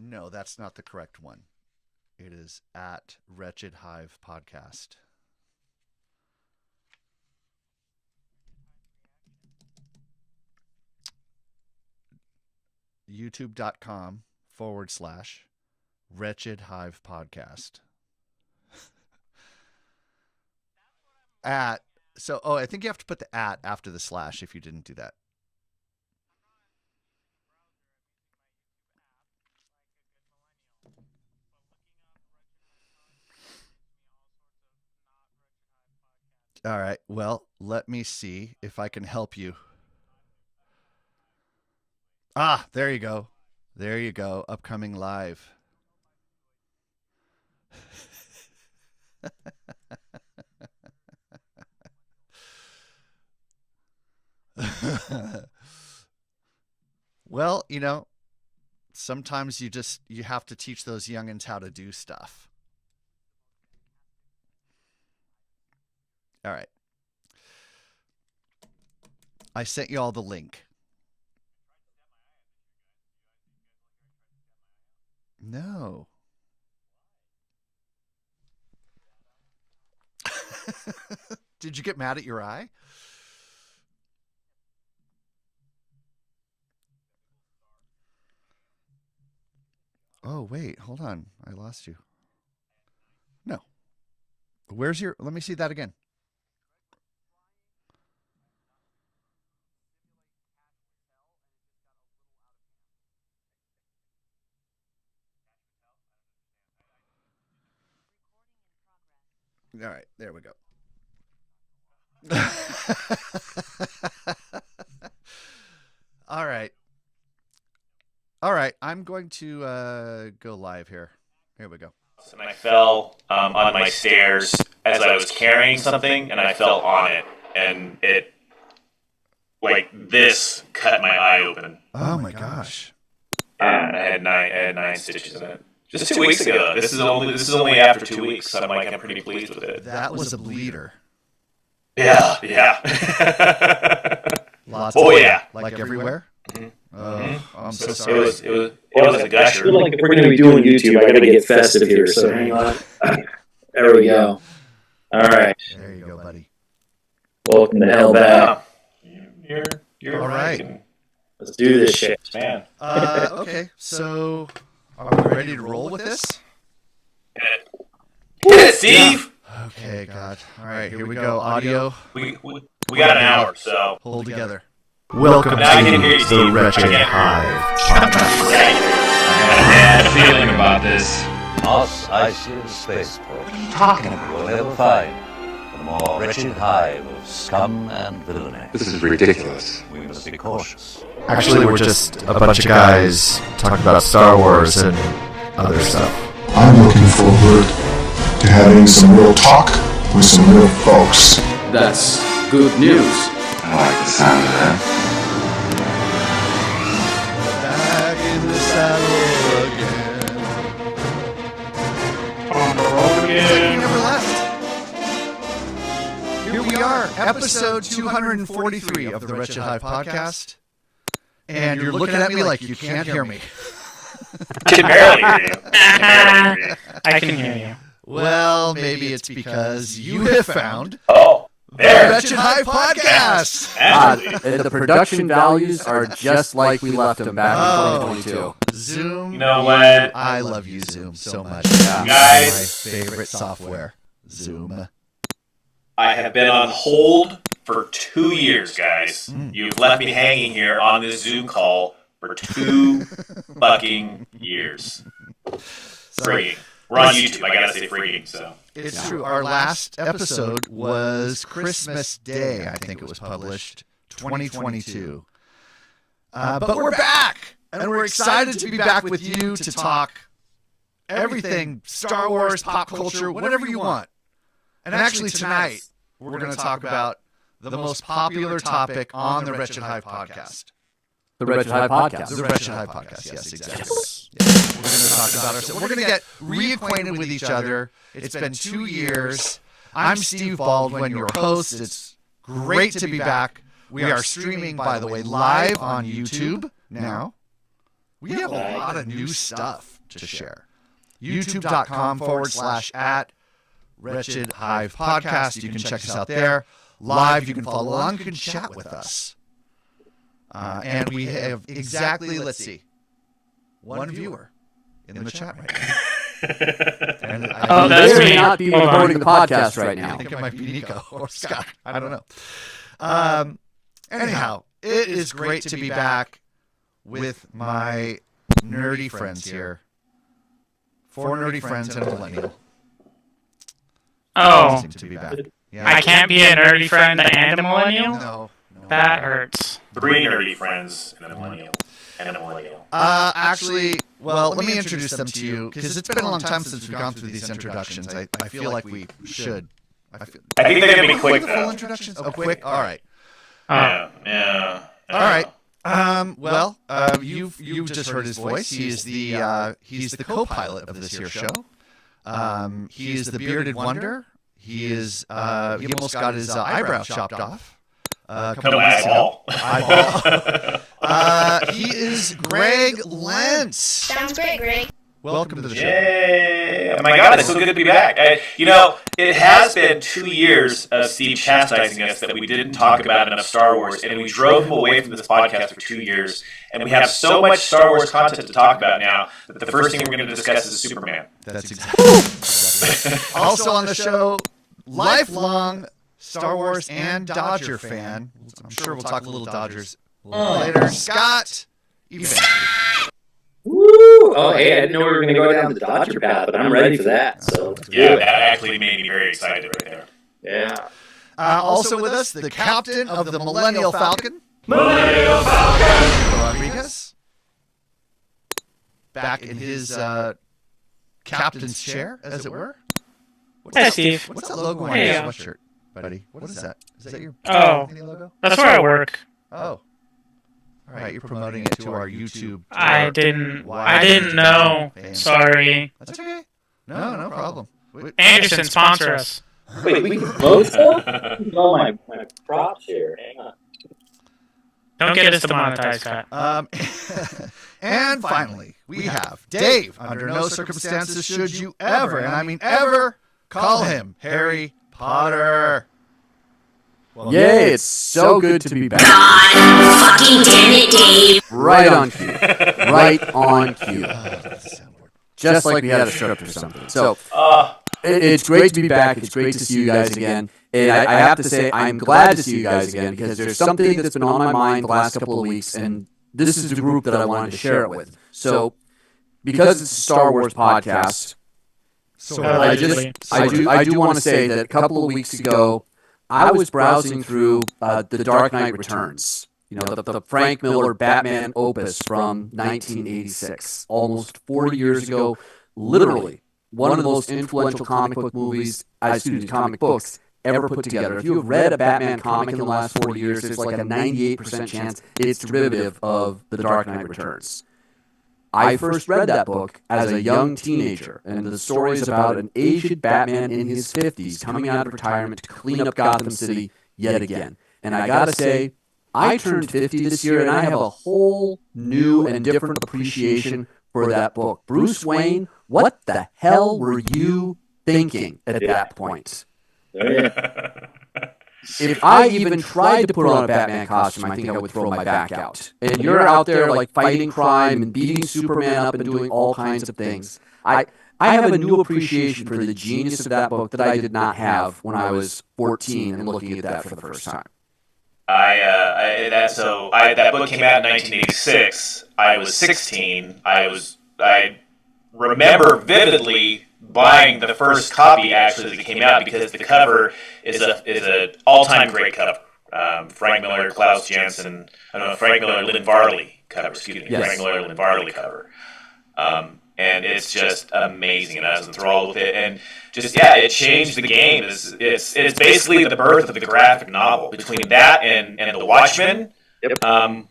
No, that's not the correct one. It is at Wretched Hive Podcast. YouTube.com/Wretched Hive Podcast. At. So, I think you have to put the at after the slash if you didn't do that. All right. Well, let me see if I can help you. Ah, there you go. There you go. Upcoming live. Well, sometimes you have to teach those youngins how to do stuff. All right. I sent you all the link. No. Did you get mad at your eye? Oh, wait. Hold on. I lost you. No. Let me see that again. All right, there we go. All right. All right, I'm going to go live here. Here we go. And I fell on my stairs as I was carrying something, and I fell on it, and it, like this, cut my eye open. Oh my gosh! And I had nine stitches in it. Just 2 weeks ago. This is only after 2 weeks. So I'm pretty pleased with it. That was a bleeder. Yeah. Lots. Oh yeah. Like everywhere. Mm-hmm. Oh, I'm so sorry. It was a gusher. I feel like if we're going to be doing YouTube, I got to get festive here. So hang on. There we go. All right. There you go, buddy. Welcome to hell back. You're all right. Let's do this shit, man. Okay, so are we ready to roll with this? Hit it, Steve. Okay, God. All right, here we go. Audio. We got an hour, so hold together. Welcome now to the Wretched Hive. I got a bad feeling about this. Us, I see in spaceport. What are you talking about? We'll never find the more wretched hive of scum and villainy. This is ridiculous. We must be cautious. Actually, we're just a bunch of guys talking about Star Wars and other stuff. I'm looking forward to having some real talk with some real folks. That's good news. I like the sound of that. Back in the saddle again. On the road again. You never left. Here we are, episode 243 of the Wretched Hive Podcast. And you're looking at me like you can't hear me. I can barely hear you. I can hear you. Well, maybe it's because you have found Oh, the there. Wretched Hive Podcast. And the production values are just like we left them back in 2022. Zoom. You know what? I love you, Zoom, so much. Yeah. Guys. My favorite software, Zoom. I have been on hold for 2 years, guys. You've left me hanging here on this Zoom call for 2 fucking years. Frigging. We're on YouTube. I gotta say frigging, so. It's true. Our last episode was Christmas Day, I think it was published, 2022. But we're back, and we're excited to be back with you to talk everything Star Wars, pop culture, whatever you want. And actually tonight, we're going to talk about the most popular topic on the Wretched Hive Podcast. The Wretched Hive Podcast. The Wretched Hive Podcast, yes, exactly. Yes. We're going to talk about ourselves. We're going to get reacquainted with each other. It's been 2 years. I'm Steve Baldwin, your host. It's great to be back. We are streaming, by the way, live on YouTube now. We have a lot of new stuff to share. YouTube.com/@Wretched Hive Podcast. You can check us out there. Live, you can follow along. You can chat with us. And we have exactly, let's see, one viewer in the chat right now. And that's me. Not be recording the podcast right now. I think it might be Nico or Scott. I don't know. Anyhow, it is great to be back with my nerdy friends here. 4 nerdy friends and a millennial. Oh, To be back. Yeah. I can't be a nerdy friend and a millennial? No. That hurts. 3 nerdy friends and a millennial. Actually, well, let me introduce them to you, because it's been a long time since we've gone through these introductions. I feel like we should. I think they're going to be quick, the full though. introductions? Oh, quick? All right. Yeah. All right. Well, you've just heard his voice. He's the co-pilot of this here show. He is the bearded wonder. He almost got his eyebrow chopped off. Eyeball. He is Greg Lentz. Sounds great, Greg. Welcome to the show. Yay! Oh my God, it's so good to be back. It has been 2 years of Steve chastising us that we didn't talk about enough Star Wars, and we drove him away from this podcast for 2 years, and we have so much Star Wars content to talk about now that the first thing we're going to discuss is Superman. That's exactly. Also on the show, lifelong Star Wars and Dodger fan. I'm sure we'll talk a little Dodgers later. Scott Evans. Woo! Oh, hey, I didn't know we were going to go down the Dodger path, but I'm ready for that. So Yeah, that actually made me very excited right there. Yeah. Also with us, the captain of the Millennial Falcon. Rodriguez. Back in his captain's chair, as it were. Hey, Steve. What's that logo on your sweatshirt, buddy? What is that? Is that your logo? That's where I work. Oh. All right, you're promoting it to our YouTube. I didn't know. Sorry. That's okay. No problem. Anderson, sponsor us. Wait, we can close stuff? Oh, my props here. Hang on. Don't get us demonetized, Scott. And finally, we have Dave. Under no circumstances should you ever, and I mean ever, call him Harry Potter. Well, yay, it's so good to be back. God fucking damn it, Dave. Right on cue. Right on cue. Just like we had a script or something. So, it's great to be back. It's great to see you guys again. And I have to say, I'm glad to see you guys again, because there's something that's been on my mind the last couple of weeks, and this is the group that I wanted to share it with. So, because it's a Star Wars podcast, I do want to say that a couple of weeks ago, I was browsing through The Dark Knight Returns, the Frank Miller Batman opus from 1986, almost 40 years ago, literally one of the most influential comic books ever put together. If you have read a Batman comic in the last 40 years, there's like a 98% chance it's derivative of The Dark Knight Returns. I first read that book as a young teenager, and the story is about an aged Batman in his 50s coming out of retirement to clean up Gotham City yet again. And I gotta say, I turned 50 this year, and I have a whole new and different appreciation for that book. Bruce Wayne, what the hell were you thinking at that point? If I even tried to put on a Batman costume, I think I would throw my back out. And you're out there like fighting crime and beating Superman up and doing all kinds of things. I have a new appreciation for the genius of that book that I did not have when I was 14 and looking at that for the first time. That book came out in 1986. I was 16. I remember vividly buying the first copy actually that came out, because the cover is a all-time great cover. Frank Miller, Klaus Janson, Frank Miller, Lynn Varley cover. Excuse me, yes. Frank Miller, Lynn Varley cover. And it's just amazing, and I was enthralled with it. And it changed the game. It's basically the birth of the graphic novel. Between that and The Watchmen,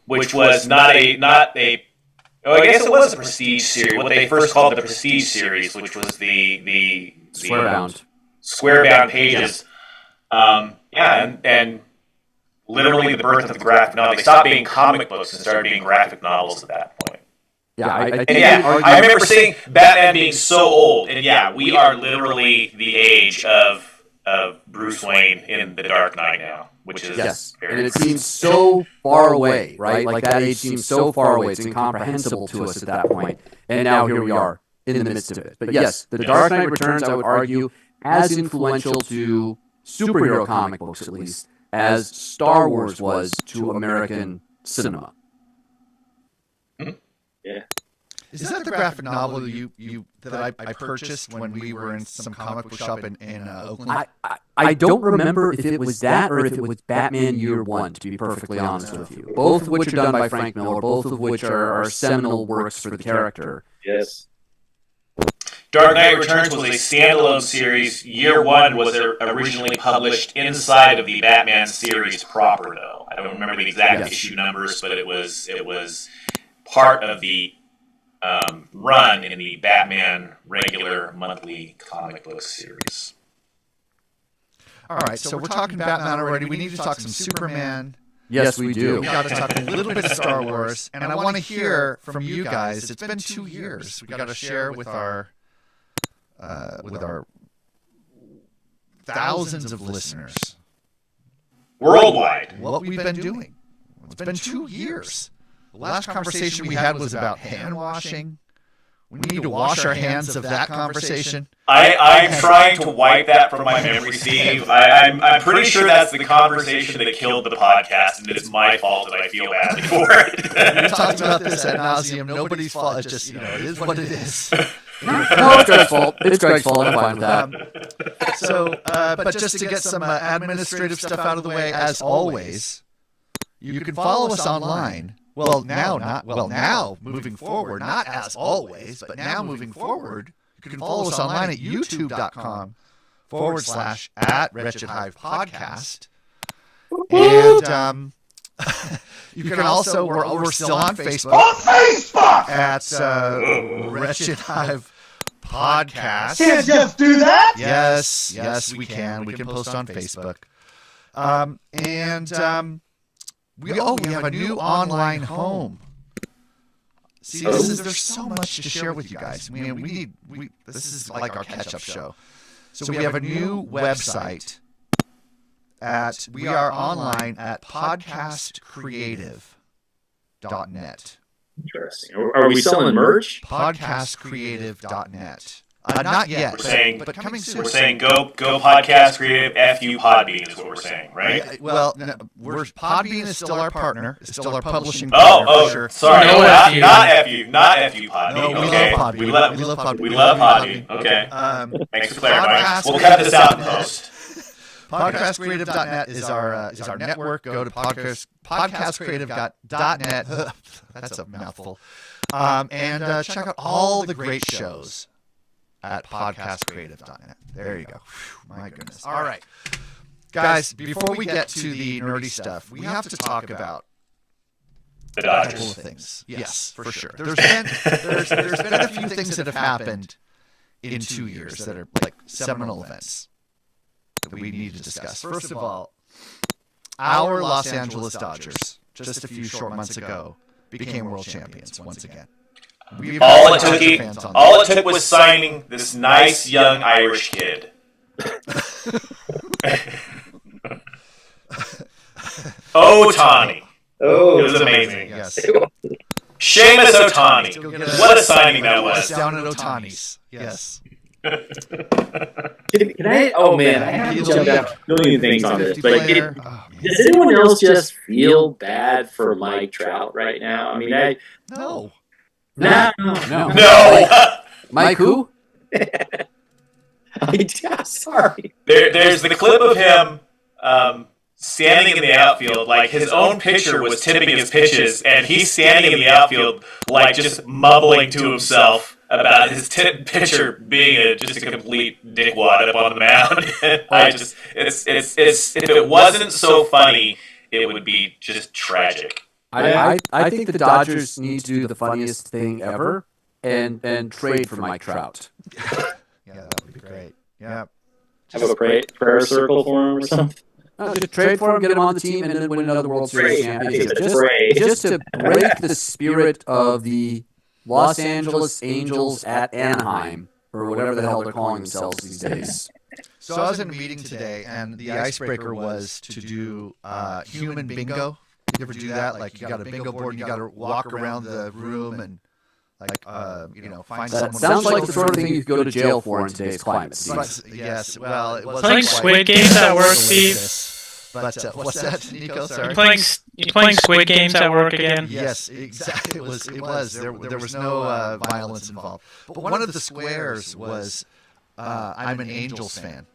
which was not a I guess it was a Prestige series. What they first called the Prestige series, which was the square-bound pages. And literally the birth of the graphic novel. They stopped being comic books and started being graphic novels at that point. Yeah, I think And I remember seeing Batman being so old, and we are literally the age of Bruce Wayne in The Dark Knight now, which is and it seems so far away, right? Like that age seems so far away; it's incomprehensible to us at that point. And now here we are in the midst of it. But yes, The Dark Knight Returns, I would argue, as influential to superhero comic books, at least, as Star Wars was to American cinema. Yeah. Is that the graphic novel that I purchased when we were in some comic book shop in Oakland? I don't remember if it was that or if it was Batman Year One, to be perfectly honest with you. Both of which are done by Frank Miller, both of which are seminal works for the character. Yes. Dark Knight Returns was a standalone series. Year One was originally published inside of the Batman series proper, though. I don't remember the exact issue numbers, but it was part of the run in the Batman regular monthly comic book series. All right, so we're talking Batman already. We need to talk some Superman. Yes, we do. We got to talk a little bit of Star Wars, and I want to hear from you guys. It's been 2 years. We got to share with our thousands of listeners worldwide what we've been doing. It's been 2 years. The last conversation we had was about hand washing. We need to wash our hands of that conversation. I'm trying to wipe that from my memory, Steve. I'm pretty sure that's the conversation that killed the podcast, and it's my fault that I feel badly for it. We talked about this ad nauseum. Nobody's fault. It's just, it is what it is. No, it's Greg's fault. It's Greg's fault. I'm fine with that. So, but just to get some administrative stuff out of the way, as always, you can follow us online. Now, moving forward, not as always, but now moving forward, you can follow us online at youtube.com /@Wretched Hive Podcast. And you can also, we're still on Facebook. At Wretched Hive Podcast. Can't just do that? Yes, we can. We can post on Facebook. We have a new online home. See, there's so much to share with you guys. This is like our catch-up show. So we have a new website we are online at podcastcreative.net. Interesting. Are we selling merch? Podcastcreative.net. Not yet, but coming soon. We're saying go Podcast Creative, FU Podbean is what we're saying, right? Podbean is still our partner. It's still our publishing partner. For sure. Sorry, not FU Podbean. No, okay. We love Podbean. We love Podbean. Okay. Thanks for clarifying. We'll cut this out in post. Podcastcreative.net is our network. Go to podcastcreative.net. That's a mouthful. And check out all the great shows at podcastcreative.net. There you go. Whew, my goodness. All right. Guys, before we get to the nerdy stuff, we have to talk about the a couple of things. Yes, for sure. There's been a few things that have happened in 2 years that are like seminal events that we need to discuss. First of all, our Los Angeles Dodgers, just a few short months ago, became world champions once again. All it took was signing this nice young Irish kid. Ohtani. Oh, it was amazing. Yes. Seamus Ohtani. What a signing that was. Down at Ohtani's. Yes. Can I? Oh man, I have to jump down a million things on this. But does anyone else just feel bad for Mike Trout right now? I mean, No. Mike who? Sorry. There's the clip of him standing in the outfield, like his own pitcher was tipping his pitches, and he's standing in the outfield, like just mumbling to himself about his pitcher being just a complete dickwad up on the mound. If it wasn't so funny, it would be just tragic. I think the Dodgers need to do the funniest thing ever and trade for Mike Trout. Yeah, that would be great. Yeah. Have a prayer circle for him or something? Just trade for him, get him on the team, and then win another World Series championship. Just to break the spirit of the Los Angeles Angels at Anaheim, or whatever the hell they're calling themselves these days. So I was in a meeting today, and the icebreaker was to do human bingo. You ever do that? Like you got a bingo board, and you got to walk around the room and find someone. That sounds like the sort of thing you could go to jail for in today's climate. Yes, well, it wasn't Playing quite Squid Games at work, malicious. But what's that, Nico? Sorry. You playing Squid Games at work again? Yes, exactly. It was. There was no violence involved. But one of the squares was, I'm an Angels fan.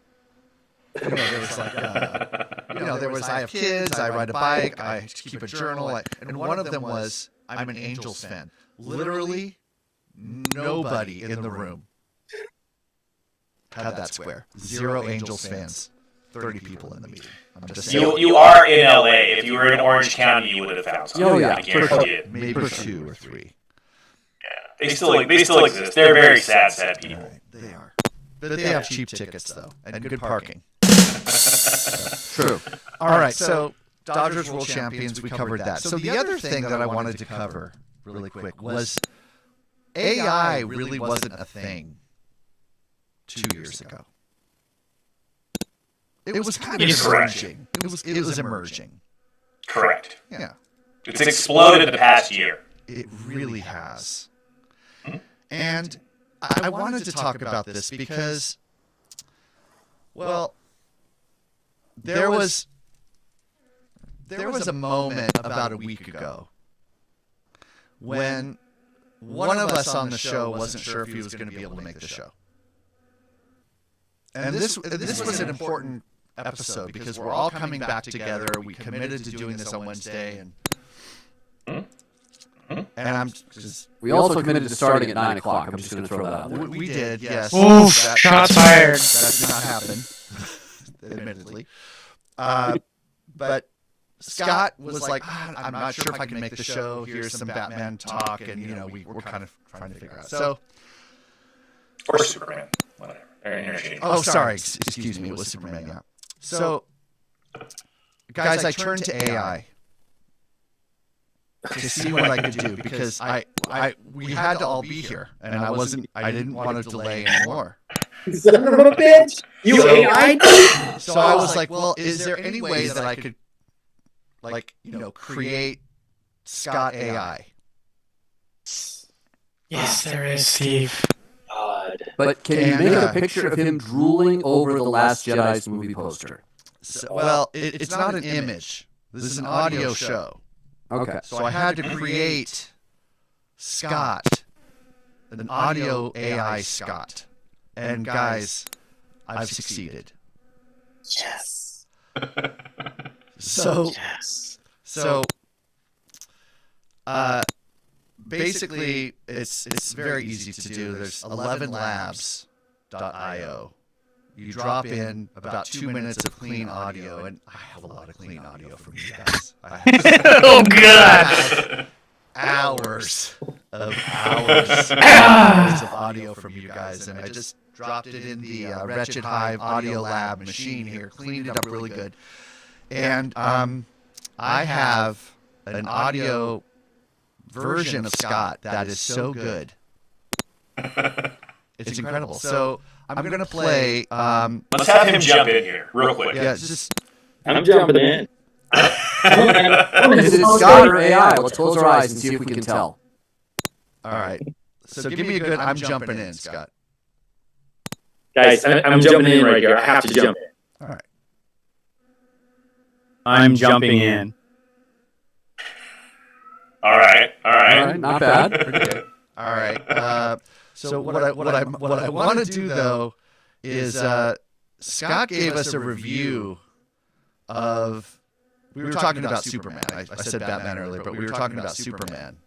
There was like, there was, I have kids, I ride a bike, I keep a journal, and one of them was, I'm an Angels fan. Literally, nobody in the room had that square. 0 Angels fans. 30 people in the meeting. I'm just saying. You are in LA. If you were in Orange County, you would have found something. Oh, yeah. I guarantee it. Maybe 2 or 3. Yeah, they still exist. They're very sad people. Right, they are. But they have cheap tickets, though, and good parking. True. All right, so Dodgers World Champions, we covered that. So the other thing that I wanted to cover really quick was AI really wasn't a thing 2 years ago. It was kind of emerging. It was emerging. Correct. Yeah. It's exploded the past year. It really has. And I wanted to talk about this because, well, there was a moment about a week ago when one of us on the show wasn't sure if he was going to be able to make the show. And this was an important episode because we're all coming back together. We committed to doing this on Wednesday, and I'm just. We also committed to starting at 9 o'clock. I'm just going to throw that out there. We did, yes. Oof, shots fired. That did not happen, admittedly. But Scott was like, I'm not sure if I can make the show. Here's some Batman talk, and we're kind of trying to figure out. So, or Superman, whatever. Oh, sorry. Excuse me. It was Superman. Yeah. So, guys, I turned to AI to see what I could do because we had to all be here, and I didn't want to delay anymore. Son of a bitch! You AI? So I was like, well, is there any way that I could, create Scott AI? Yes, there is, Steve. God. But can you make a picture of him drooling over the Last Jedi's movie poster? So, well, it's not an image. This is an audio show. Okay. So I had to create Scott, an audio AI Scott. And guys, I've succeeded. Yes. So, Yes. Basically, it's very easy to do. There's 11labs.io. You drop in about 2 minutes of clean audio, and I have a lot of clean audio from you guys. Oh, God. Hours of audio from you guys, and I just dropped it in the Wretched Hive Audio Lab machine here, cleaned it up really good, and I have an audio version of Scott that is so good. It's incredible. So I'm going to play. Let's have him jump in here real quick. Yeah, just. I'm jumping in. Is it Scott or AI? Let's close our eyes and see if we can tell. All right. So give me a good. I'm jumping in, Scott. Guys, I'm jumping in right here. I have to jump in. All right. I'm jumping in. All right. All right, not bad. Pretty good. All right. So what I want to do though is Scott gave us a review of. We were talking about Superman. I said Batman earlier, but we were talking about Superman.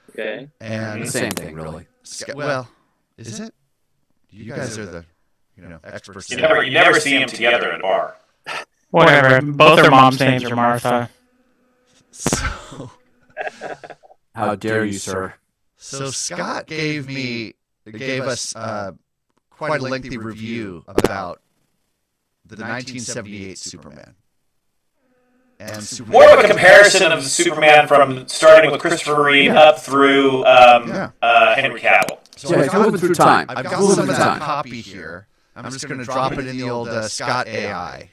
Okay. And Same thing, really. Well, is it? You guys are the experts. You never see them together at a bar. Whatever. Both their moms' names are Martha. So, how dare you, sir? So Scott gave us quite a lengthy review about the 1978 Superman. and Superman. More of a comparison of Superman from starting with Christopher Reeve up through Henry Cavill. So it's moving through time. I've got some of that copy here. I'm just going to drop it in the old Scott AI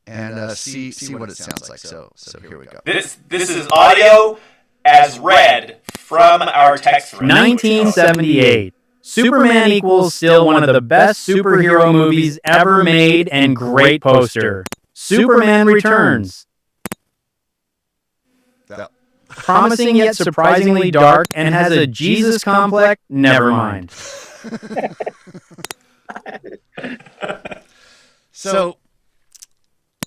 and see what it sounds like. So here we go. This is audio as read from our text thread. 1978. Superman equals still one of the best superhero movies ever made and great poster. Superman Returns. That. Promising yet surprisingly dark and has a Jesus complex? Never mind. So,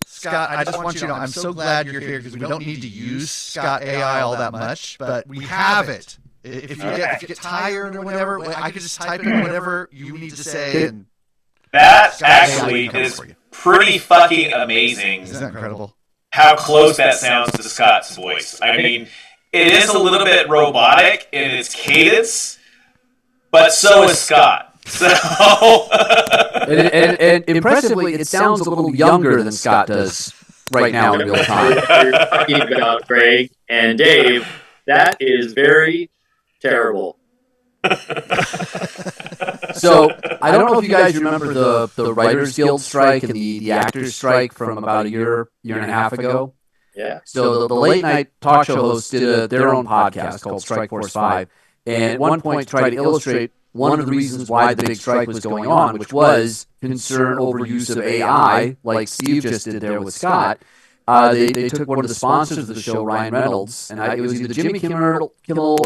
Scott, I just want you to know, I'm so glad you're here because we don't need to use Scott AI all that much, but we have it. If you get tired or whatever, I could just type in whatever you need to say. And that actually is pretty fucking amazing. Isn't that incredible? How close that sounds to Scott's voice. I mean, it is a little bit robotic in its cadence, but so is Scott. So, and impressively, it sounds a little younger than Scott does right now in real time. You're talking about Greg and Dave. That is very terrible. So I don't know if you guys remember the Writers Guild strike and the actors strike from about a year and a half ago. Yeah. So the late night talk show hosts did their own podcast called Strike Force 5, and at one point tried to illustrate one of the reasons why the big strike was going on, which was concern over use of AI, like Steve just did there with Scott. They took one of the sponsors of the show, Ryan Reynolds, and it was either Jimmy Kimmel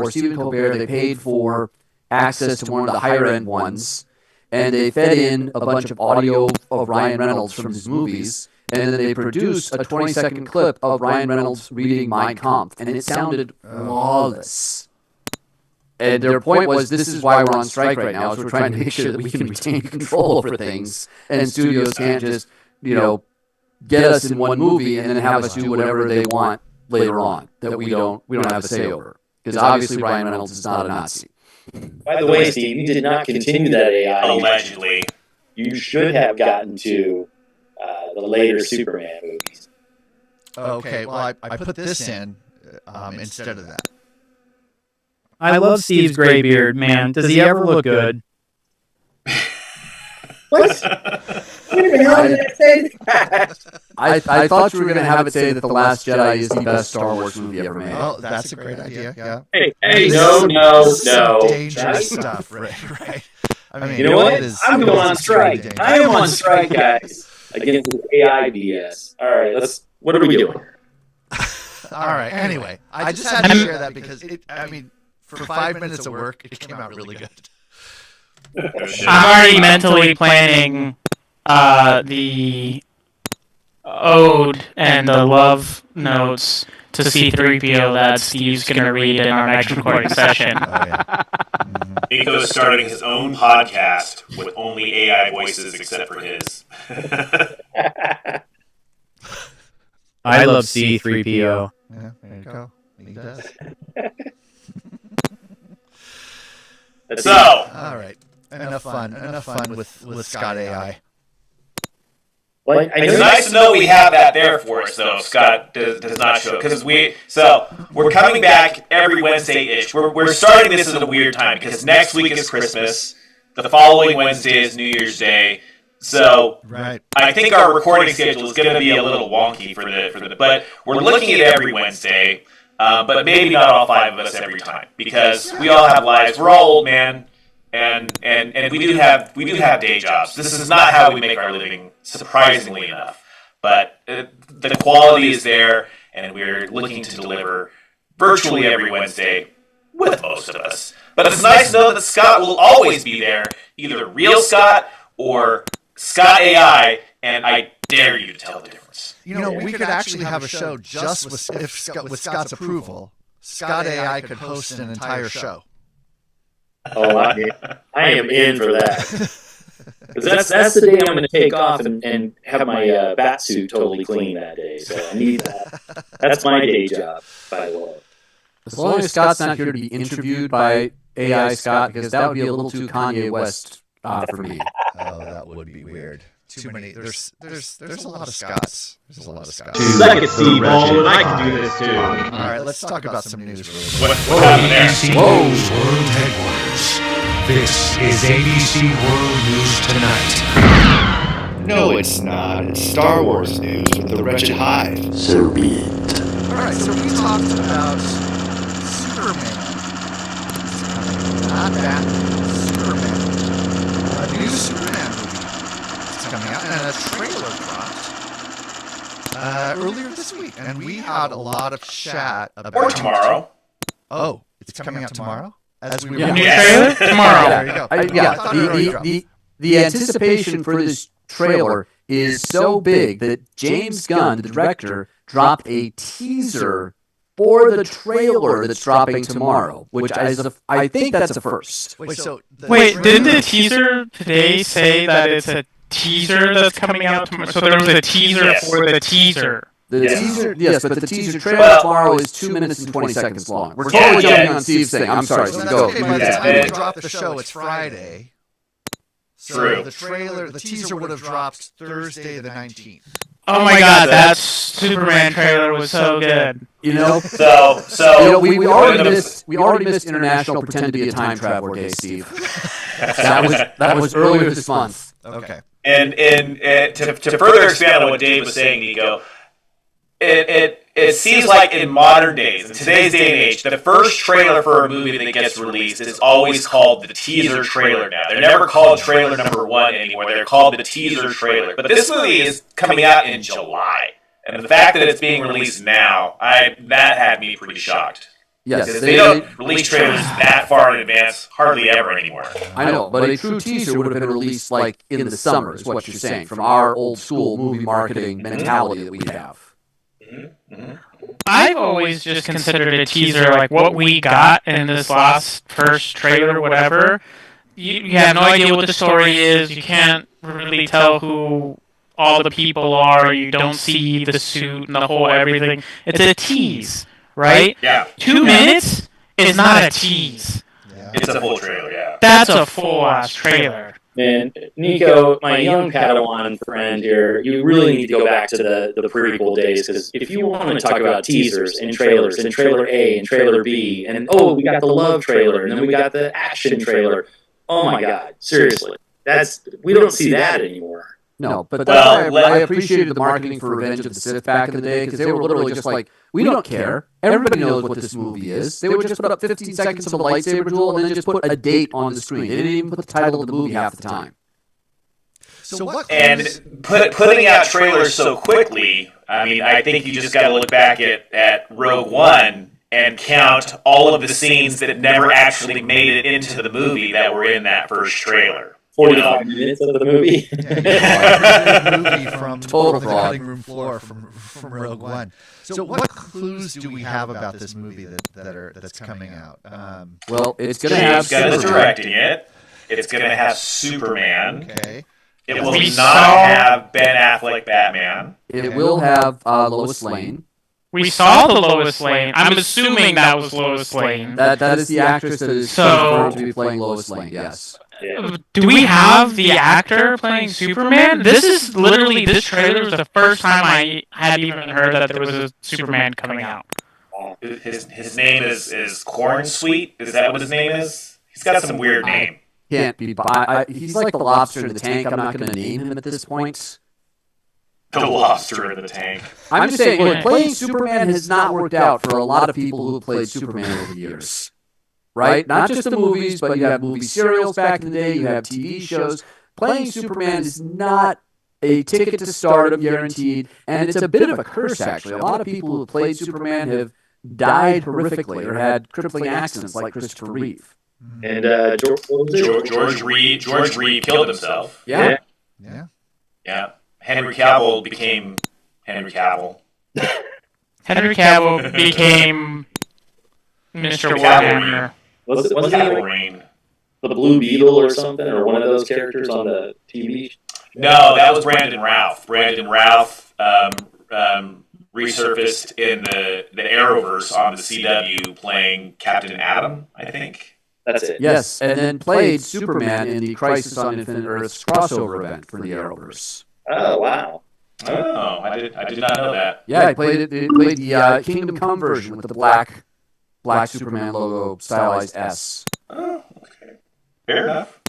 or Stephen Colbert. They paid for access to one of the higher-end ones, and they fed in a bunch of audio of Ryan Reynolds from his movies, and then they produced a 20-second clip of Ryan Reynolds reading Mein Kampf, and it sounded flawless. And their point was, this is why we're on strike right now, is we're trying to make sure that we can retain control over things, and studios can't just, get us in one movie and then have us do whatever they want later on that we don't have a say over. Because obviously Ryan Reynolds is not a Nazi. By the way, Steve, you did not continue that AI. Allegedly. You should have gotten to the later Superman movies. Okay, well, I put this in instead of that. I love Steve's gray beard, man. Does he ever look good? What? Where the hell did I say that? I thought you were going to have it say that The Last Jedi is the best Star Wars movie ever made. Oh, that's a great idea. Yeah. Hey, no. Dangerous stuff, right? I mean, you know what? I'm going on strike. I am on strike, guys, against this AI BS. All right, what are we doing? All right. Anyway, I just had to share that because for 5 minutes of work, it came out really good. I'm already mentally planning the ode and the love notes to C-3PO that Steve's going to read in our next recording session. Oh, yeah. Nico's starting his own podcast with only AI voices except for his. I love C-3PO. Yeah, there you go. He does. So, all right. Enough fun with Scott AI. Well, it's nice to know we have that there for us, though. Scott does not show because we're coming back every Wednesday-ish. We're starting this at a weird time because next week is Christmas, the following Wednesday is New Year's Day. So right. I think our recording schedule is going to be a little wonky for the but we're looking at every Wednesday, but maybe not all 5 of us every time because we all have lives. We're all old, man. And we do have day jobs. This is not how we make our living, surprisingly enough. But the quality is there, and we're looking to deliver virtually every Wednesday with most of us. But it's nice to know that Scott will always be there, either real Scott or Scott AI, and I dare you to tell the difference. We could actually have a show just with Scott's approval. Scott AI could host an entire show. Oh, I am in for that. That's the day I'm going to take off and have my bat suit totally clean that day. So I need that. That's my day job, by the way. As long as Scott's not here to be interviewed by AI Scott, because that would be a little too Kanye West for me. Oh, that would be weird. too many. There's a lot of Scots. There's a lot of Scots. Suck it, Steve Baldwin. I can do this too. All right, let's talk about some news. What happened there? ABC News World Headquarters. This is ABC World News Tonight. No, it's not. It's Star Wars news with the wretched Hive. So be it. All right, so we talked about Superman. Not Batman, Superman. A new Superman movie is coming out, and a trailer dropped earlier this week. And we had a lot of chat about Or tomorrow. Oh, it's coming out tomorrow? As we New were trailer tomorrow. There you go. I thought it already dropped. The anticipation for this trailer is so big that James Gunn, the director, dropped a teaser for the trailer that's dropping tomorrow, which I think that's a first. Wait, didn't the teaser today say that it's a teaser that's coming out tomorrow? So there was a teaser for the teaser. Teaser, yes, but the teaser trailer tomorrow is 2 minutes and 20 seconds long. We're totally jumping on Steve's thing. I'm sorry, Steve. Go. Okay, by the time we drop the show, it's Friday. So True. the teaser would have dropped Thursday the 19th. Oh my God, that Superman trailer was so good. You know, we already missed International Pretend to be a Time Traveler Day, Steve. that was earlier this month. Okay. And to further expand on what Dave was saying, Nico, it seems like in modern days, in today's day and age, the first trailer for a movie that gets released is always called the teaser trailer now. They're never called trailer number 1 anymore. They're called the teaser trailer. But this movie is coming out in July. And the fact that it's being released now, that had me pretty shocked. Yes, because they don't release trailers that far in advance, hardly ever anymore. I know, but a true teaser would have been released like in the summer, is what you're saying, from our old school movie marketing mentality that we have. I've always just considered a teaser like what we got in this last first trailer, whatever. You have no idea what the story is. You can't really tell who all the people are. You don't see the suit and the whole everything. It's a tease, right? Yeah. 2 minutes is not a tease. Yeah. It's a full trailer, yeah. That's a full-ass trailer. Man, Nico, my young Padawan friend here, you really need to go back to the prequel days, because if you want to talk about teasers and trailers, and trailer A and trailer B, and we got the love trailer, and then we got the action trailer. Oh my God, seriously, we don't see that anymore. No, but I appreciated the marketing for Revenge of the Sith back in the day, because they were literally just like, we don't care. Everybody knows what this movie is. They would just put up 15 seconds of a lightsaber duel and then just put a date on the screen. They didn't even put the title of the movie half the time. Putting out trailers so quickly, I mean, I think you just got to look back at Rogue One and count all of the scenes that never actually made it into the movie that were in that first trailer. 45 minutes of the movie. Movie from the cutting room floor from Rogue One. So what clues do we have about this movie that's coming out? Well, it's going to have Gunn is directing it. It's going to have Superman. Okay. It will not have Ben Affleck Batman. It will have Lois Lane. We saw the Lois Lane. I'm assuming that was Lois Lane. That is the actress that is confirmed to be playing Lois Lane, yes. Do we have the actor playing Superman? This trailer was the first time I had even heard that there was a Superman coming out. His name is Corn Sweet. Is that what his name is? He's got some weird name. Can't be. He's like the lobster in the tank. I'm not going to name him at this point. The lobster in the tank. I'm just saying, look, playing Superman has not worked out for a lot of people who have played Superman over the years. Right? Not just the movies, but you have movie serials back in the day, you have TV shows. Playing Superman is not a ticket to stardom guaranteed, and it's a bit of a curse, actually. A lot of people who have played Superman have died horrifically or had crippling accidents like Christopher Reeve. And George Reeve killed himself. Yeah. Henry Cavill became Henry Cavill. Henry Cavill became Mr. Warhammer. Was he like the Blue Beetle or something, or one of those characters on the TV? No, that was Brandon Routh. Brandon Routh resurfaced in the Arrowverse on the CW playing Captain Atom, I think. That's it. Yes, and then played Superman in the Crisis on Infinite Earths crossover event for the Arrowverse. Oh, wow. Oh, I did not know that. Yeah, he played it. He played the Kingdom Come version with the black Superman logo, stylized S. Oh, okay. Fair enough.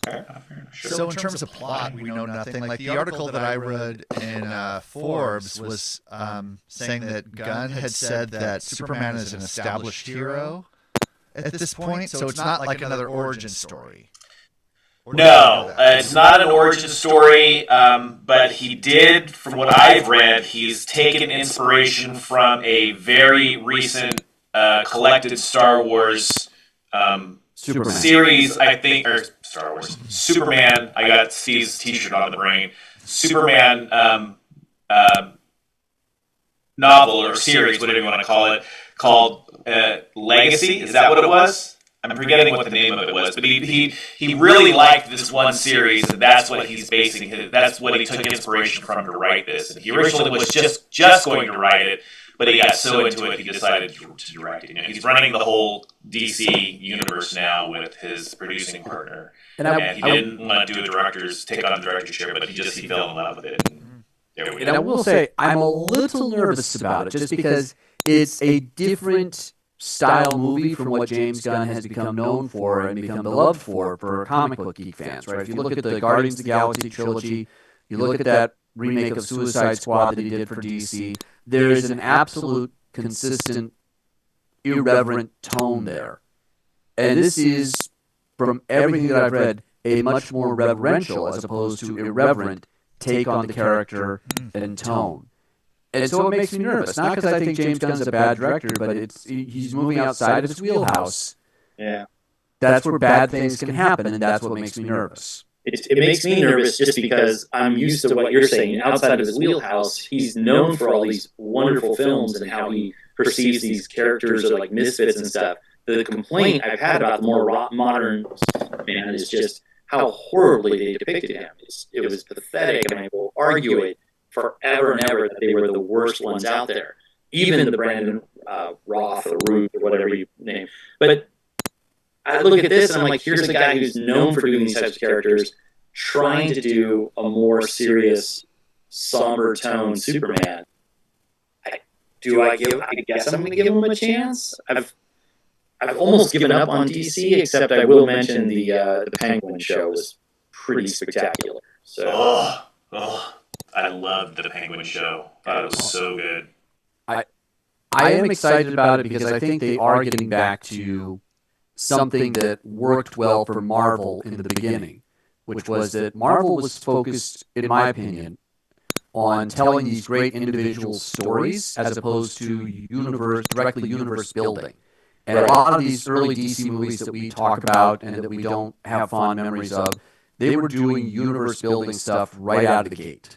Sure. So in terms of plot, we know nothing. Like the article that I read in Forbes was saying that Gunn had said that Superman is an established hero at this point, so it's not like another origin story. No, it's not an origin story, but he did, from what I've read, he's taken inspiration from a very recent collected Star Wars series, I think, or Star Wars, Superman. I got Steve's t-shirt on the brain. Superman novel or series, whatever you want to call it, called Legacy. Is that what it was? I'm forgetting what the name of it was, but he really liked this one series, and that's what he's basing. That's what he took inspiration from to write this. And he originally was just going to write it, but he got so into it he decided to direct it. You know, he's running the whole DC universe now with his producing partner, and he didn't want to do take on the directorship, but he fell in love with it. And I will say I'm a little nervous about it, just because it's a different style movie from what James Gunn has become known for and become beloved for comic book geek fans, right? If you look at the Guardians of the Galaxy trilogy, you look at that remake of Suicide Squad that he did for DC, there is an absolute consistent, irreverent tone there. And this is, from everything that I've read, a much more reverential, as opposed to irreverent, take on the character and tone. And so it makes me nervous. Not because I think James Gunn's a bad director, but he's moving outside of his wheelhouse. Yeah. That's where bad things can happen, and that's what makes me nervous. It makes me nervous just because I'm used to what you're saying. Outside of his wheelhouse, he's known for all these wonderful films and how he perceives these characters as like misfits and stuff. The complaint I've had about the more modern man is just how horribly they depicted him. It was pathetic, and I will argue it forever and ever that they were the worst ones out there. Even the Brandon Roth or Ruth or whatever you name. But I look at this and I'm like, here's a guy who's known for doing these types of characters, trying to do a more serious, somber tone Superman. I guess I'm going to give him a chance. I've almost given up on DC, except I will mention the Penguin show was pretty spectacular. So. I loved the Penguin show. I thought it was so good. I am excited about it because I think they are getting back to something that worked well for Marvel in the beginning, which was that Marvel was focused, in my opinion, on telling these great individual stories as opposed to directly universe building. And a lot of these early DC movies that we talk about and that we don't have fond memories of, they were doing universe building stuff right out of the gate.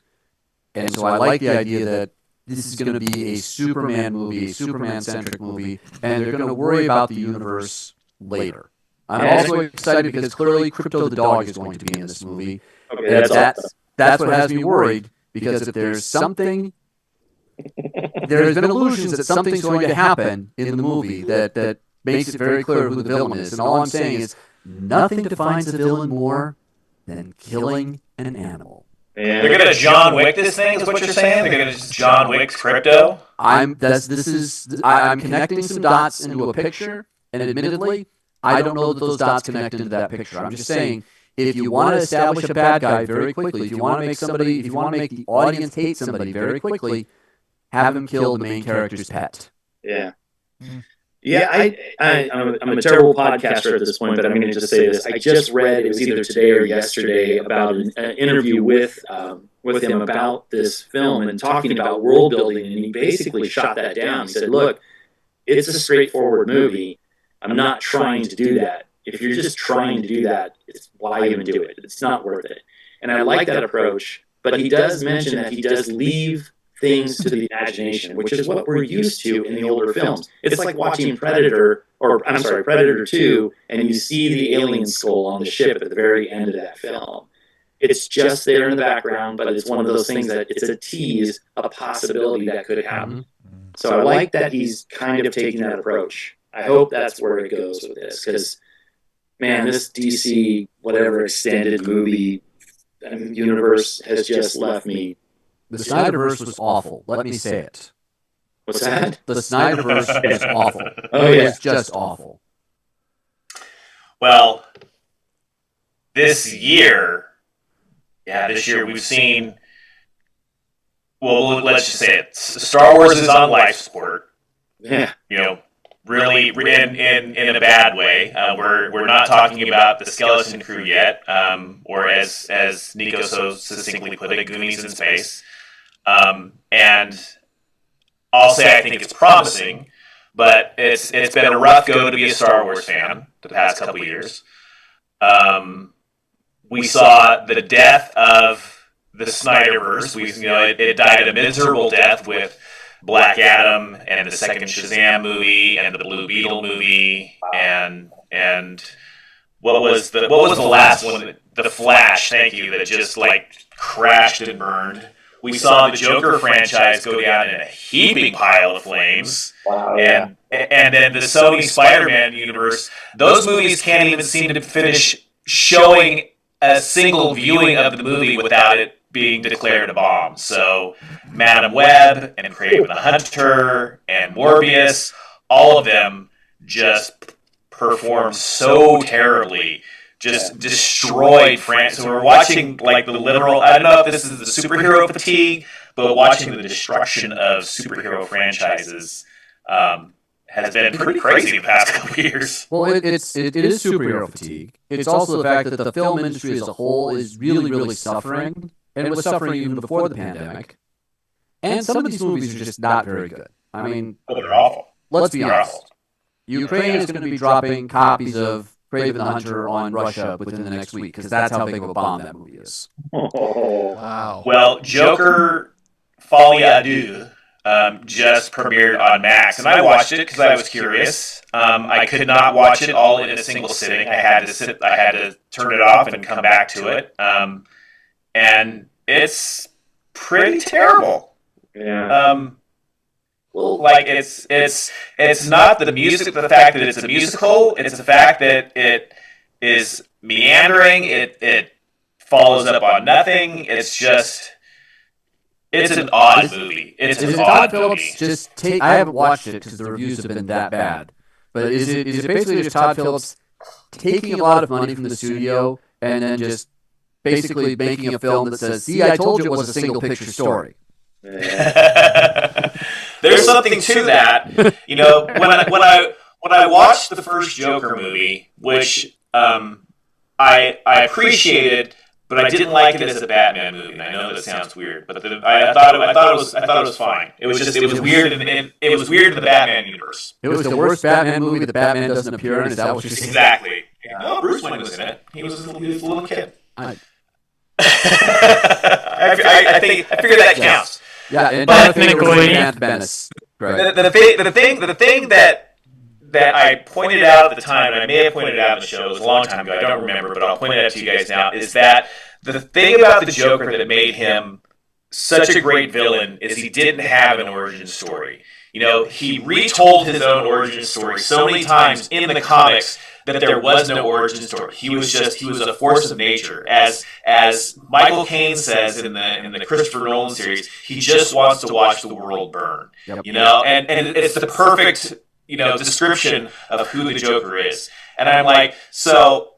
And so I like the idea that this is going to be a Superman movie, a Superman-centric movie, and they're going to worry about the universe later. I'm also excited because clearly Crypto the dog is going to be in this movie. Okay, that's what has me worried, because if there's something... There's been illusions that something's going to happen in the movie that makes it very clear who the villain is. And all I'm saying is nothing defines a villain more than killing an animal. Yeah. They're gonna John Wick this thing, is what you're saying? They're gonna just John Wick Crypto? I'm connecting some dots into a picture, and admittedly, I don't know that those dots connect into that picture. I'm just saying, if you want to establish a bad guy very quickly, if you want to make the audience hate somebody very quickly, have him kill the main character's pet. Yeah. Yeah, I'm a terrible podcaster at this point, but I'm going to just say this. I just read, it was either today or yesterday, about an interview with him about this film and talking about world building, and he basically shot that down. He said, look, it's a straightforward movie. I'm not trying to do that. If you're just trying to do that, why even do it? It's not worth it. And I like that approach, but he does mention that he does leave things to the imagination, which is what we're used to in the older films. It's like watching Predator 2, and you see the alien skull on the ship at the very end of that film. It's just there in the background, but it's one of those things that it's a tease, a possibility that could happen. So I like that he's kind of taking that approach. I hope that's where it goes with this, because man, this DC whatever extended movie universe has just left me. The Snyderverse was awful. Let me say it. What's that? The Snyderverse was awful. Oh, It yeah. was just awful. Well, this year we've seen. Well, let's just say it. Star Wars is on life support. Yeah. Really in a bad way. We're not talking about the skeleton crew yet, or as Nico so succinctly put it, Goonies in space. And I'll say I think it's promising, but it's been a rough go to be a Star Wars fan the past couple years. We saw the death of the Snyderverse. It died a miserable death with Black Adam and the second Shazam movie and the Blue Beetle movie and what was the last one? The Flash. Thank you. That just crashed and burned. We saw the Joker franchise go down in a heaping pile of flames. Wow, and then the Sony Spider-Man universe, those movies can't even seem to finish showing a single viewing of the movie without it being declared a bomb. So Madam Web and Kraven the Hunter and Morbius, all of them just performed so terribly. Just destroyed France. So we're watching the literal, I don't know if this is the superhero fatigue, but watching the destruction of superhero franchises has been pretty crazy the past couple of years. Well, it is superhero fatigue. It's also the fact that the film industry as a whole is really, really suffering, and it was suffering even before the pandemic. And some of these movies are just not very good. I mean, they're awful. Let's be honest. Ukraine is going to be dropping copies of Kraven the Hunter on Russia within the next week, because that's how big of a bomb that movie is. Oh, wow. Well, Joker Folie à Deux just premiered on Max, and I watched it because I was curious. I could not watch it all in a single sitting. I had to turn it off and come back to it. And it's pretty terrible. Yeah. It's not the music, the fact that it's a musical. It's the fact that it is meandering. It follows up on nothing. It's an odd movie. It's an odd movie. I haven't watched it because the reviews have been that bad. But is it basically just Todd Phillips taking a lot of money from the studio and then just basically making a film that says, "See, I told you it was a single picture story." There's something to that. When I watched the first Joker movie, which I appreciated, but I didn't like it as a Batman movie. And I know that sounds weird, but I thought it was fine. It was weird, and it was weird in the Batman universe. It was the worst Batman movie that Batman doesn't appear in. Is that what you're saying? Exactly. No, Bruce Wayne was in it. He was a little kid. I figure that counts. Yeah, and technically, the thing that I pointed out at the time, and I may have pointed it out in the show, it was a long time ago, I don't remember, but I'll point it out to you guys now, is that the thing about the Joker that made him such a great villain is he didn't have an origin story. He retold his own origin story so many times in the comics that there was no origin story. He was a force of nature. As Michael Caine says in the Christopher Nolan series, he just wants to watch the world burn. Yep. And it's the perfect description of who the Joker is. And I'm like, so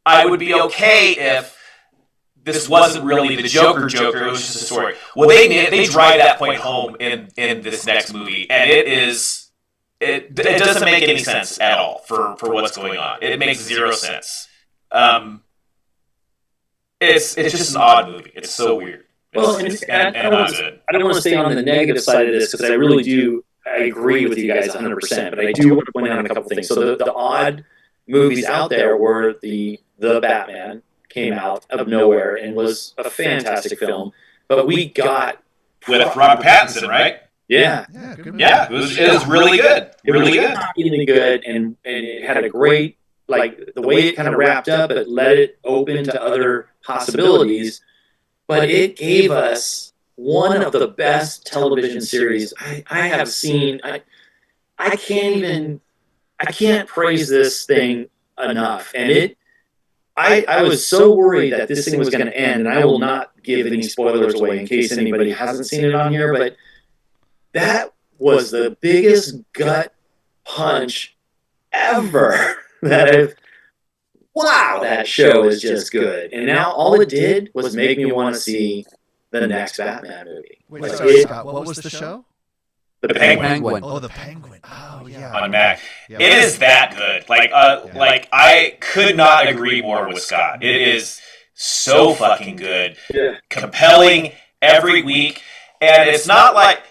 I would be okay if this wasn't really the Joker, it was just a story. Well, they drive that point home in this next movie, and it doesn't make any sense at all for what's going on. It makes zero sense. It's just an odd movie. It's so weird. I don't want to stay on the negative side of this because I agree with you guys 100%, but I do want to point out a couple things. So the odd movies out there were the Batman came out of nowhere and was a fantastic film, but we got with Robert Pattinson, right? Yeah, it was really good. Really good. Really good, and it had a great, the way it kind of wrapped up, it let it open to other possibilities, but it gave us one of the best television series I have seen. I can't praise this thing enough. And I was so worried that this thing was going to end, and I will not give any spoilers away in case anybody hasn't seen it on here, but that was the biggest gut punch ever wow, that show is just good. And now all it did was make me want to see the next Batman movie. Wait, sorry, Scott, what was the show? The Penguin. Oh, the Penguin. Oh, yeah. On Mac. Yeah, It is that good. Like I could not agree more with Scott. It is so fucking good. Yeah. Compelling every week. And it's not like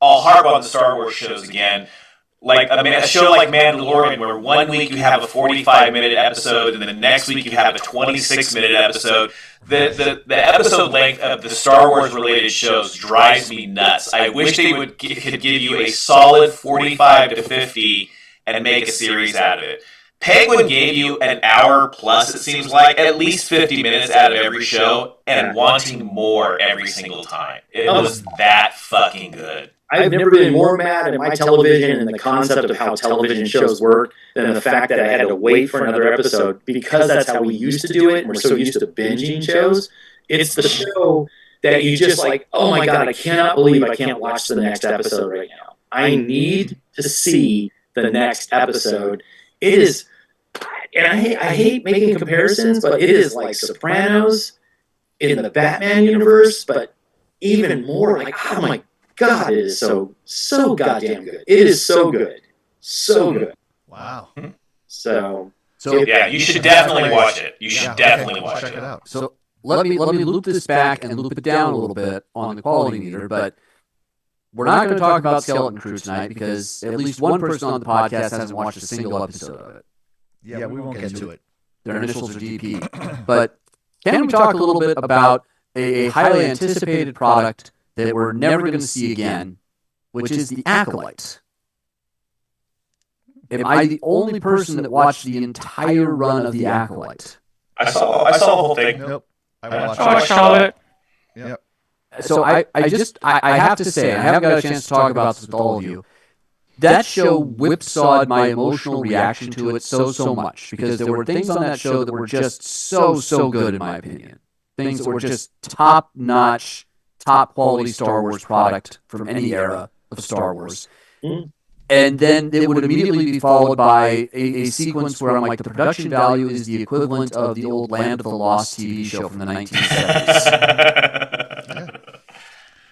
I'll harp on the Star Wars shows again. Like a show like Mandalorian, where 1 week you have a 45-minute episode, and then the next week you have a 26-minute episode. The episode length of the Star Wars related shows drives me nuts. I wish they could give you a solid 45 to 50 and make a series out of it. Penguin gave you an hour plus, it seems like, at least 50 minutes out of every show, and wanting more every single time. It was that fucking good. I've never been more mad at my television and the concept of how television shows work than the fact that I had to wait for another episode, because that's how we used to do it, and we're so used to binging shows. It's the show that you just like, oh my God, I cannot believe I can't watch the next episode right now. I need to see the next episode. It is, and I hate making comparisons, but it is like Sopranos in the Batman universe, but even more like, oh my God, it is so goddamn good. It is so good. So good. Wow. So yeah, you should definitely watch it. You should definitely watch check it out. So let me loop this back and loop it down a little bit on the quality meter, but we're not going to talk about Skeleton Crew tonight because at least one person on the podcast hasn't watched a single episode of it. Yeah, we won't get to it. Their initials are DP. But can we talk a little bit about a highly anticipated product that we're never going to see again, which is The Acolyte? Am I the only person that watched the entire run of The Acolyte? I saw the whole thing. Nope. I watched all of it. Yep. So I have to say, I haven't got a chance to talk about this with all of you. That show whipsawed my emotional reaction to it so much, because there were things on that show that were just so good in my opinion. Things that were just top-notch, top-quality Star Wars product from any era of Star Wars. And then it would immediately be followed by a sequence where I'm like, the production value is the equivalent of the old Land of the Lost TV show from the 1970s.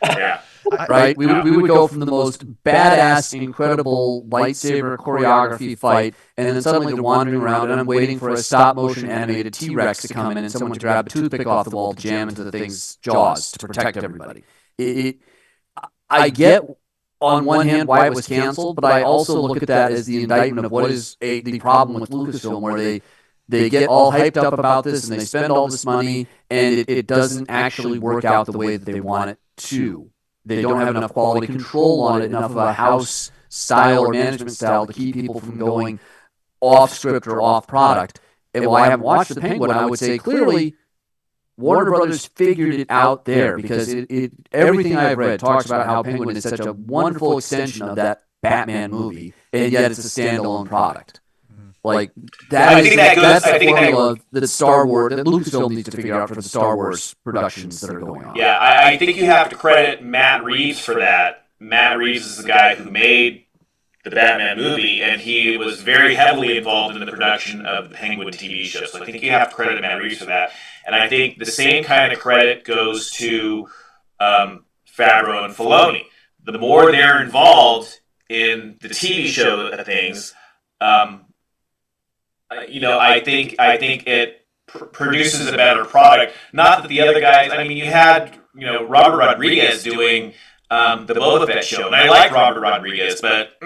Yeah. Right? We would go from the most badass, incredible lightsaber choreography fight, and then suddenly they're wandering around, and I'm waiting for a stop-motion animated T-Rex to come in and someone to grab a toothpick off the wall to jam into the thing's jaws to protect everybody. I get, on one hand, why it was canceled, but I also look at that as the indictment of what is the problem with Lucasfilm, where they get all hyped up about this, and they spend all this money, and it doesn't actually work out the way that they want it to. They don't have enough quality control on it, enough of a house style or management style to keep people from going off script or off product. And while I haven't watched The Penguin, I would say clearly Warner Brothers figured it out there, because everything I've read talks about how Penguin is such a wonderful extension of that Batman movie, and yet it's a standalone product. Like that's the formula that Star Wars, that Lucasfilm needs to figure out for the Star Wars productions that are going on. Yeah, I think you have to credit Matt Reeves for that. Matt Reeves is the guy who made the Batman movie, and he was very heavily involved in the production of the Penguin TV show. So I think you have to credit Matt Reeves for that. And I think the same kind of credit goes to Favreau and Filoni. The more they're involved in the TV show of things, I think it produces a better product. Not that the other guys. I mean, you had Robert Rodriguez doing the Boba Fett show, and I like Robert Rodriguez, but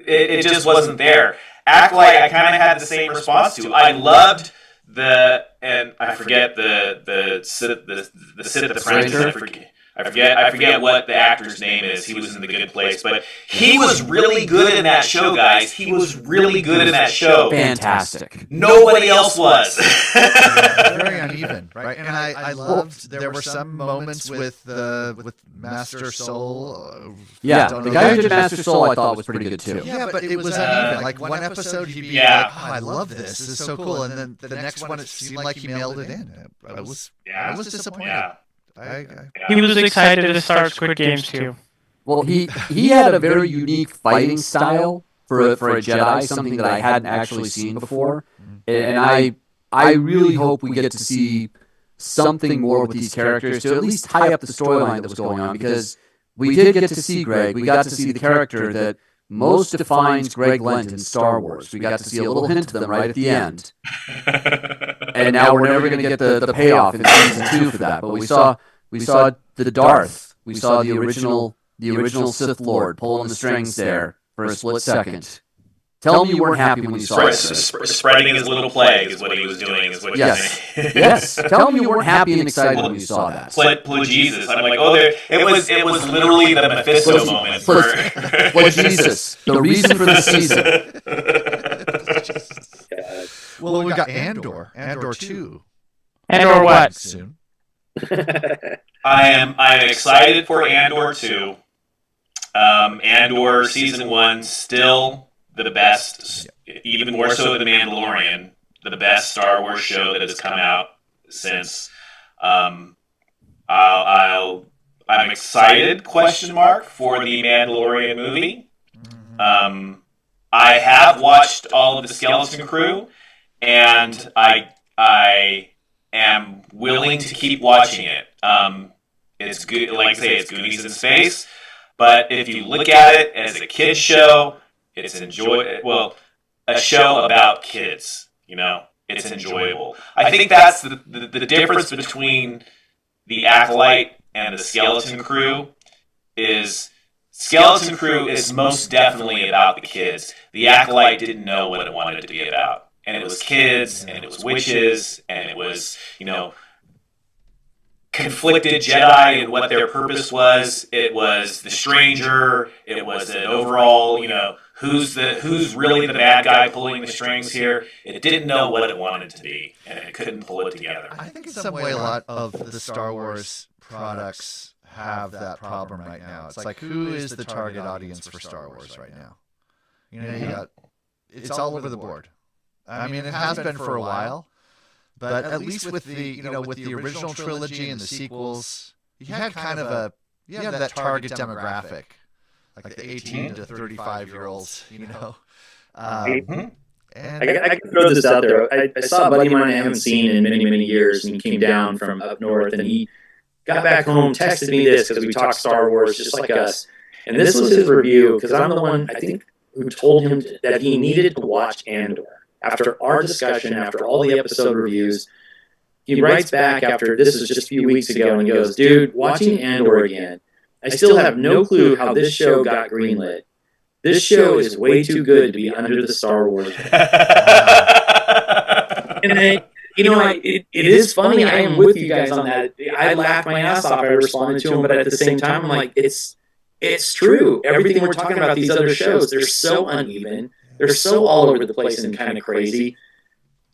it just wasn't there. Acolyte, I kind of had the same response to. I loved I forget the Sith apprentice. I forget what the actor's name is. He was in The Good Place, but he was really good in that show, guys. He was really good in that show. Fantastic. Nobody else was. Very uneven, right? And I loved there were some moments with Master Soul. The guy who did Master Soul I thought was pretty good too. Yeah, but it was uneven. Like one episode he'd be like, "Oh, I love this. This is so cool," and then the next one it seemed like he mailed it in. I was disappointed. Yeah. He was excited to start Squid Games too. Well, he had a very unique fighting style for a Jedi, something that I hadn't actually seen before, and I really hope we get to see something more with these characters to at least tie up the storyline that was going on, because we did get to see Greg. We got to see the character that most defines Greg Lent in Star Wars. We got to see a little hint of them right at the end. And now we're never going to get the payoff in season 2 for that. But we saw the Darth. We saw the original Sith Lord pulling the strings there for a split second. Tell me you weren't happy when you saw it. Spreading his little plague is what he was doing. Is what yes. Tell me you weren't happy and excited when you saw that. Play Jesus. I'm like, it was literally the Mephisto moment. Play Jesus. The reason for the season. Well, we got Andor 2. Andor what? Soon. I'm excited for Andor 2. Andor season 1 still the best, even more so than The Mandalorian, the best Star Wars show that has come out since. I'm excited, for the Mandalorian movie. I have watched all of the Skeleton Crew, and I am willing to keep watching it. It's good, like I say, it's Goonies in space, but if you look at it as a kid's show, it's a show about kids, it's enjoyable. I think that's the difference between the Acolyte and the Skeleton Crew is Skeleton Crew is most definitely about the kids. The Acolyte didn't know what it wanted to be about. And it was kids, and it was witches, and it was, conflicted Jedi and what their purpose was. It was the stranger. It was an overall, who's really the bad guy pulling the strings here. It didn't know what it wanted to be, and it couldn't pull it together. I think in some way a lot of the Star Wars products have that problem right now. It's like, who is the target audience for Star Wars right now? It's all over the board. I mean, it has been for a while. But at least with the with the original trilogy and the sequels, you had kind of that target demographic, like the 18 to 35-year-olds, And I can throw this out there. I saw a buddy of mine I haven't seen in many, many years, and he came down from up north, and he got back home, texted me this, because we talked Star Wars just like us. And this was his review, because I'm the one, I think, who told him that he needed to watch Andor. After our discussion, after all the episode reviews, he writes back after, this is just a few weeks ago, and he goes, "Dude, watching Andor again, I still have no clue how this show got greenlit. This show is way too good to be under the Star Wars." And it is funny. I am with you guys on that. I laughed my ass off. I responded to him, but at the same time, I'm like, it's true. Everything we're talking about, these other shows, they're so uneven. They're so all over the place and kind of crazy.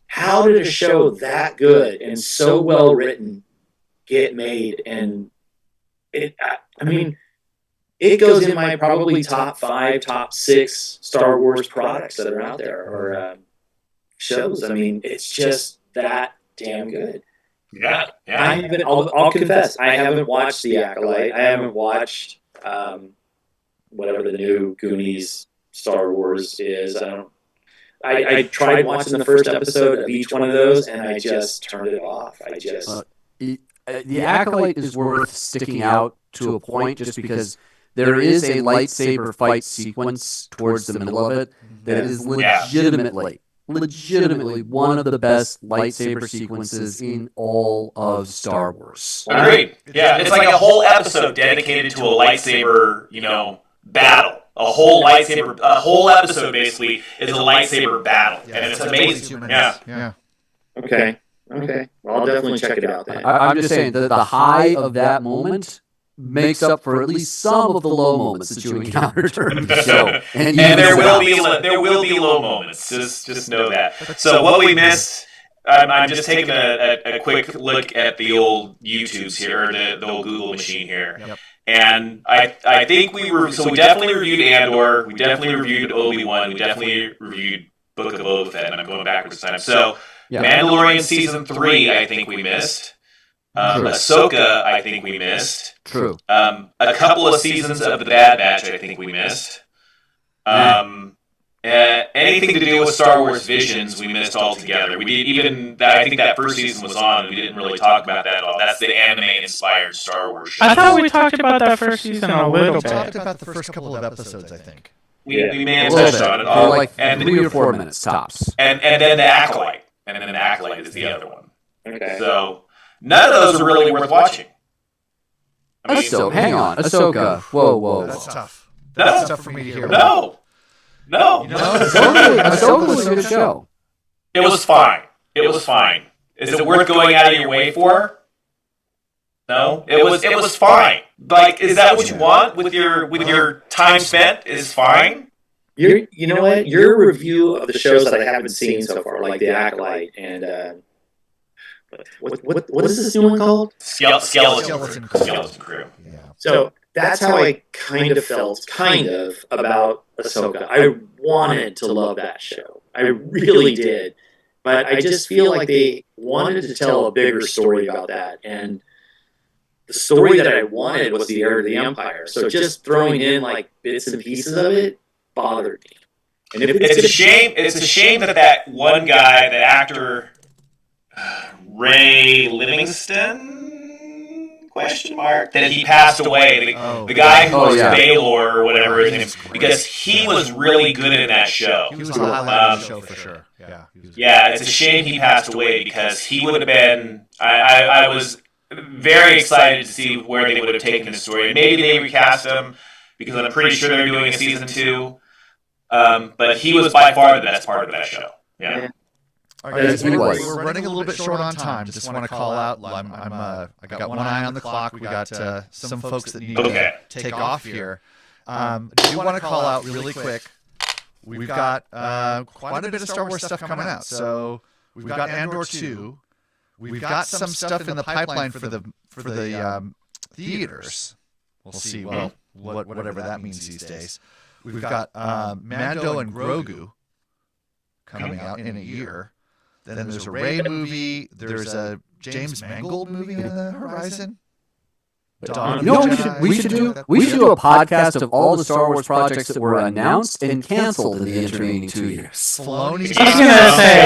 How did a show that good and so well written get made? And it goes in my probably top 5, top 6 Star Wars products that are out there, or shows. I mean, it's just that damn good. Yeah. I'll confess, I haven't watched The Acolyte. I haven't watched whatever the new Goonies Star Wars is. I tried watching the first episode of each one of those, and I just turned it off. The Acolyte is worth sticking out to a point, just because there is a lightsaber fight sequence towards the middle of it that is legitimately one of the best lightsaber sequences in all of Star Wars. Agreed. Yeah, it's like a whole episode dedicated to a lightsaber, battle. A whole episode basically is a lightsaber battle, and it's amazing. Yeah. Okay. Well, I'll definitely check it out then. I'm just saying that the high of that moment makes up for at least some of the low moments that you encounter during the show. And there will be low moments. Just know that. So what we missed. I'm just taking a quick look at the old YouTubes here, or the old Google machine here. Yep. And I think we definitely reviewed Andor, we definitely reviewed Obi-Wan, we definitely reviewed Book of Boba Fett, and I'm going backwards this time. So Mandalorian Season 3, I think we missed. Ahsoka, I think we missed. True. A couple of seasons of The Bad Batch, I think we missed. Anything to do with Star Wars Visions, we missed altogether. We did I think that first season was on, and we didn't really talk about that at all. That's the anime-inspired Star Wars show. I thought we talked about that first season a little bit. We talked about the first couple of episodes, I think. We may have touched on it all. Like 3 or 4 minutes, tops. And then the Acolyte. And then the Acolyte is the other one. Okay. So, none of those are really worth watching. Hang on. Ahsoka. Whoa. That's tough. That's tough for me to hear. No. Ahsoka was a good show. It was fine. Is it worth going out of your way for? No. It was fine. Like, is that what you want with your time spent? Is fine. You know what? Your review of the shows that I haven't seen so far, like The Acolyte and what is this new one called? Skeleton Crew. Yeah. So that's how I kind of felt about Ahsoka. I wanted to love that show. I really did. But I just feel like they wanted to tell a bigger story about that. And the story that I wanted was the heir to the Empire. So just throwing in like bits and pieces of it bothered me. And it's a shame. It's a shame that one guy, the actor Ray Livingston, ? That he passed away. The guy who was Baylor or whatever his name, because he was really good in that show. He was a highlight of the show for sure. Yeah, it's a shame he passed away because he would have been. I was very excited to see where they would have taken the story. Maybe they recast him because I'm pretty sure they're doing a season 2. But he was by far the best part of that show. Yeah. All right, guys, we're running a little bit short on time. Just want to call out. I got one eye on the clock. We got some folks that need to take off here. Do want to call out really quick. We've got quite a bit of Star Wars stuff coming out. So we've got Andor 2. We've got some stuff in the pipeline for the theaters. We'll see. Well, whatever that means these days. We've got Mando and Grogu coming out in a year. Then there's a Rey movie. There's a James Mangold movie on the horizon. We should do a podcast of all the Star Wars projects that were announced and canceled in the intervening 2 years. Filoni's I was gonna say,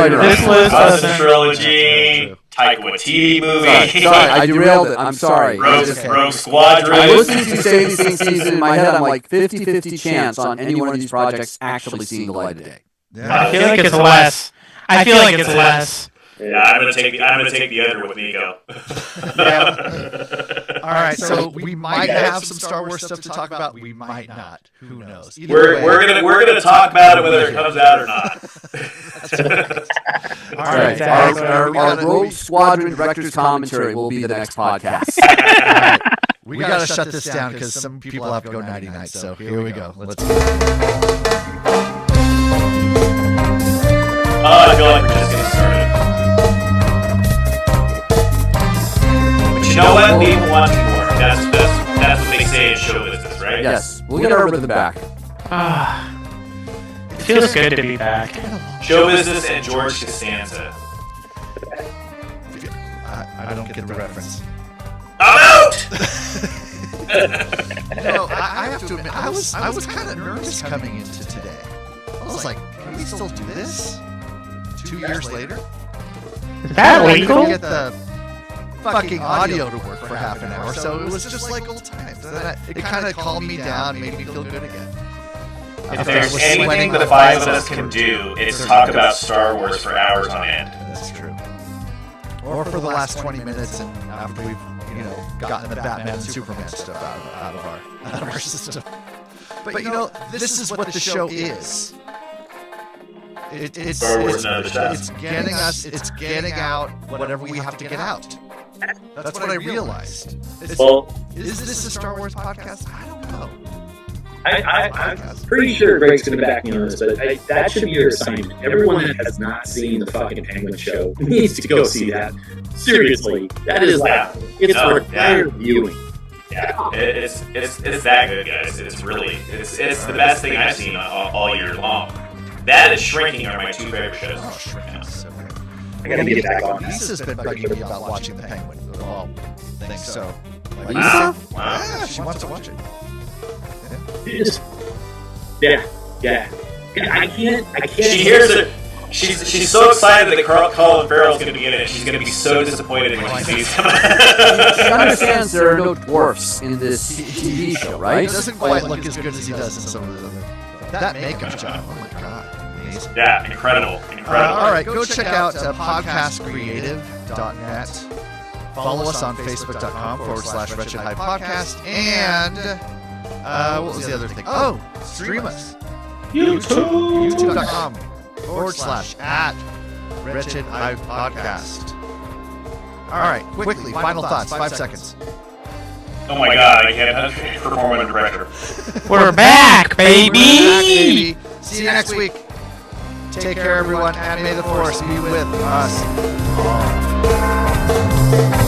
this list doesn't. Trilogy, Taika Waititi movie. Sorry, I derailed it. I'm sorry. Rogue Squadron. I listened to you say these things in my head. I'm like 50-50 chance on any one of these projects actually seeing the light of day. Yeah. I feel like it's less. Yeah, I'm gonna take the under with Nico. All right, so we might have some Star Wars stuff to talk about. We might not. Who knows? We're gonna talk about it whether it comes out or not. All right, our Rogue Squadron director's commentary will be the next podcast. Right. We gotta shut this down because some people have to go nighty night. So here we go. Let's go. I feel like we're just getting started. But you know what? People want more. That's what they say in show business, right? Yes. We'll get our rhythm back. It feels good to be back. Show business and George Costanza. I don't get the reference. I'm out! I have to admit, I was kind of nervous coming into today. I was like, can we still do this? 2 years later? Is that legal? Get the fucking audio to work for half an hour, so it was just like old times. It kind of calmed me down, made me feel good again. If there's anything the five of us can do, it's talk about Star Wars for hours on end. That's true. Or for the last 20 minutes, and after we've gotten the Batman and Superman stuff out of our system. But this is what the show is. It's getting out whatever we have to get out. That's what I realized. Well, is this a Star Wars podcast? I don't know. I'm pretty sure Greg's going to back me on this, but that should be your assignment. Everyone that has not seen the fucking Penguin show needs to go see that. Seriously, that is it's required viewing. Yeah, it's that good, guys. It's the best thing I've seen all year long. That and Shrinking are my two favorite shows. Oh, Shrinking is so good. I gotta get back on. Lisa's been bugging me about watching the Penguin. Well, thanks so. Lisa? Wow. Yeah, she wants to watch it. Yeah. I can't. She hears it. She's so excited that Colin Farrell's going to be in it. She's going to be so disappointed when she sees him. She understands there are no dwarfs in this TV show, right? He doesn't quite look as good as he does in some of the other. That makeup job, oh my god, amazing. Yeah, incredible. All right, go check out podcastcreative.net. Follow us on facebook.com/Wretched Hive Podcast. And what was the other thing? Oh, stream us. YouTube.com/@Wretched Hive Podcast. All right, quickly, final thoughts, 5 seconds. Oh my god, I can't perform under pressure. We're back, baby! See you next week. Take care, everyone, and may the Force be with us all.